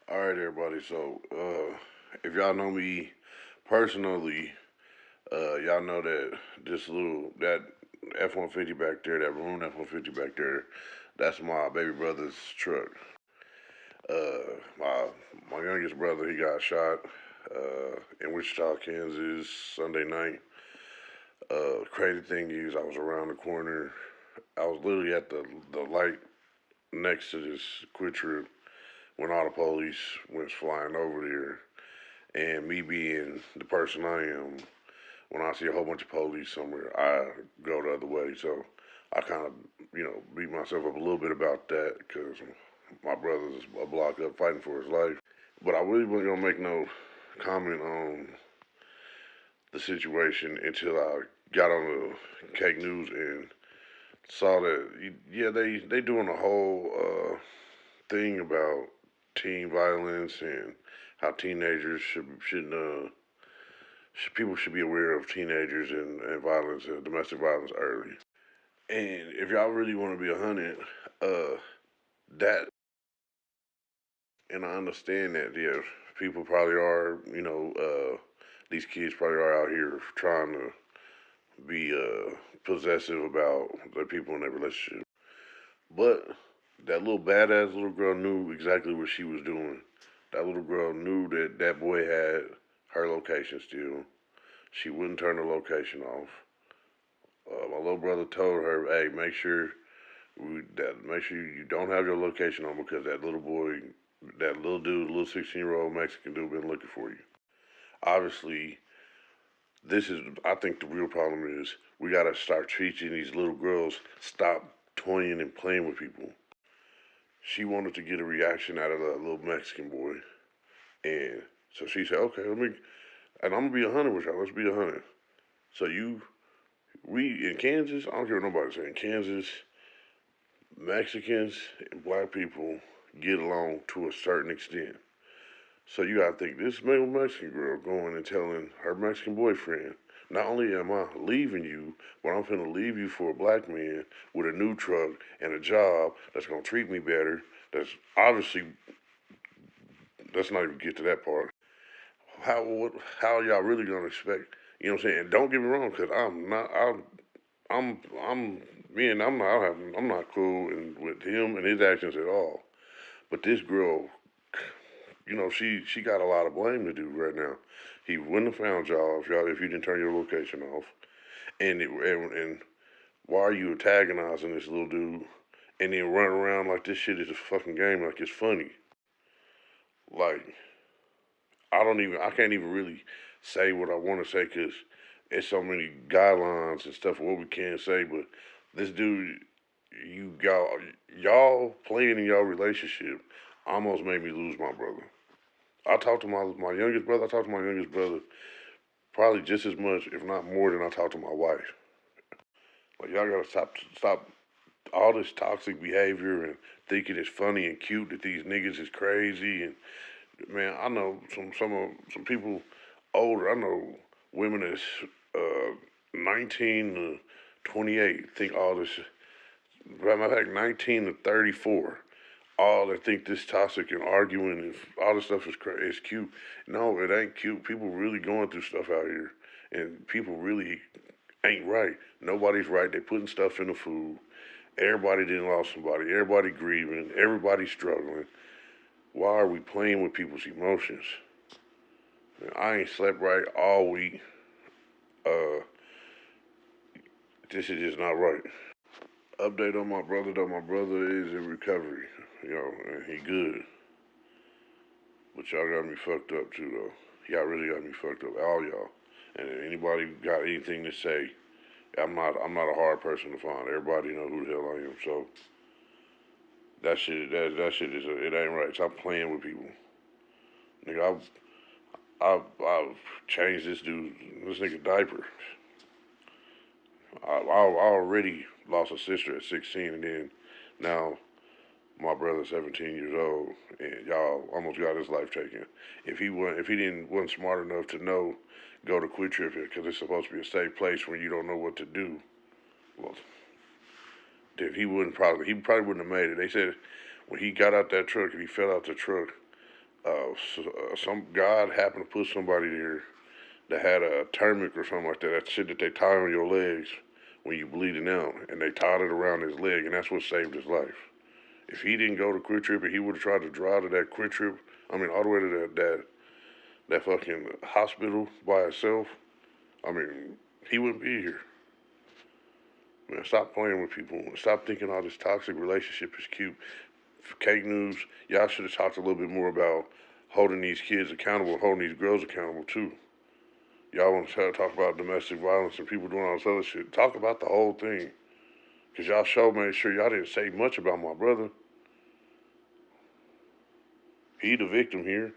All right, everybody. So, if y'all know me personally, y'all know that that F-150 back there, that maroon F-150 back there, that's my baby brother's truck. My youngest brother, he got shot in Wichita, Kansas, Sunday night. Crazy thing is, I was around the corner. I was literally at the light next to this quick trip when all the police went flying over there. And me being the person I am, when I see a whole bunch of police somewhere, I go the other way. So I kind of, beat myself up a little bit about that because my brother's a block up fighting for his life. But I really wasn't gonna make no comment on the situation until I got on the cake news and saw that yeah they doing a whole thing about teen violence and how teenagers shouldn't people should be aware of teenagers and violence and domestic violence early. And if y'all really want to be 100, that and I understand that people probably are these kids probably are out here trying to be possessive about the people in their relationship. But that little badass little girl knew exactly what she was doing. That little girl knew that that boy had her location still. She wouldn't turn the location off. My little brother told her, "Hey, make sure you don't have your location on because that little boy, that little dude, little 16-year-old Mexican dude, been looking for you." Obviously, I think the real problem is we gotta start teaching these little girls stop toying and playing with people. She wanted to get a reaction out of that little Mexican boy, and so she said, "Okay, and I'm gonna be 100 with y'all. Let's be 100." So we in Kansas, I don't care what nobody's saying. Kansas, Mexicans and black people get along to a certain extent. So you gotta think this little Mexican girl going and telling her Mexican boyfriend, not only am I leaving you, but I'm finna leave you for a black man with a new truck and a job that's gonna treat me better. That's obviously let's not even get to that part. How y'all really gonna expect? You know what I'm saying? And don't get me wrong, cause I'm me and I'm not cool with him and his actions at all. But this girl, she got a lot of blame to do right now. He wouldn't have found y'all if you didn't turn your location off. And why are you antagonizing this little dude and then run around like this shit is a fucking game like it's funny? Like I can't even really say what I want to say because there's so many guidelines and stuff of what we can say. But this dude, you y'all playing in your relationship almost made me lose my brother. I talked to my youngest brother. I talked to my youngest brother probably just as much, if not more, than I talked to my wife. Like y'all gotta stop all this toxic behavior and thinking it's funny and cute that these niggas is crazy. And man, I know some people older. I know women that's 19 to 28 think all this. Matter of fact, 19 to 34. All that think this toxic and arguing and all this stuff is cute. No, it ain't cute. People really going through stuff out here, and people really ain't right. Nobody's right. They putting stuff in the food. Everybody didn't lost somebody. Everybody grieving. Everybody struggling. Why are we playing with people's emotions? I ain't slept right all week. Uh, this is just not right. Update on my brother though. My brother is in recovery, and he good. But y'all got me fucked up too though. Y'all really got me fucked up, all y'all. And if anybody got anything to say, I'm not a hard person to find. Everybody know who the hell I am. So that shit it ain't right. Stop playing with people, nigga. I've changed this nigga diaper. I already lost a sister at 16, and then now my brother's 17 years old, and y'all almost got his life taken. If he didn't wasn't smart enough to know, go to Quit Trip because it's supposed to be a safe place when you don't know what to do. Well, if he probably wouldn't have made it. They said when he got out that truck and he fell out the truck, Some God happened to put somebody there that had a tourniquet or something like that. That shit that they tie on your legs when you bleeding out, and they tied it around his leg, and that's what saved his life. If he didn't go to Quit Trip and he would have tried to drive to that Quit Trip, I mean, all the way to that fucking hospital by himself, I mean, he wouldn't be here. Man, stop playing with people. Stop thinking all this toxic relationship is cute. For Cake News, y'all should have talked a little bit more about holding these kids accountable, holding these girls accountable too. Y'all want to talk about domestic violence and people doing all this other shit. Talk about the whole thing. Because y'all show made sure y'all didn't say much about my brother. He the victim here.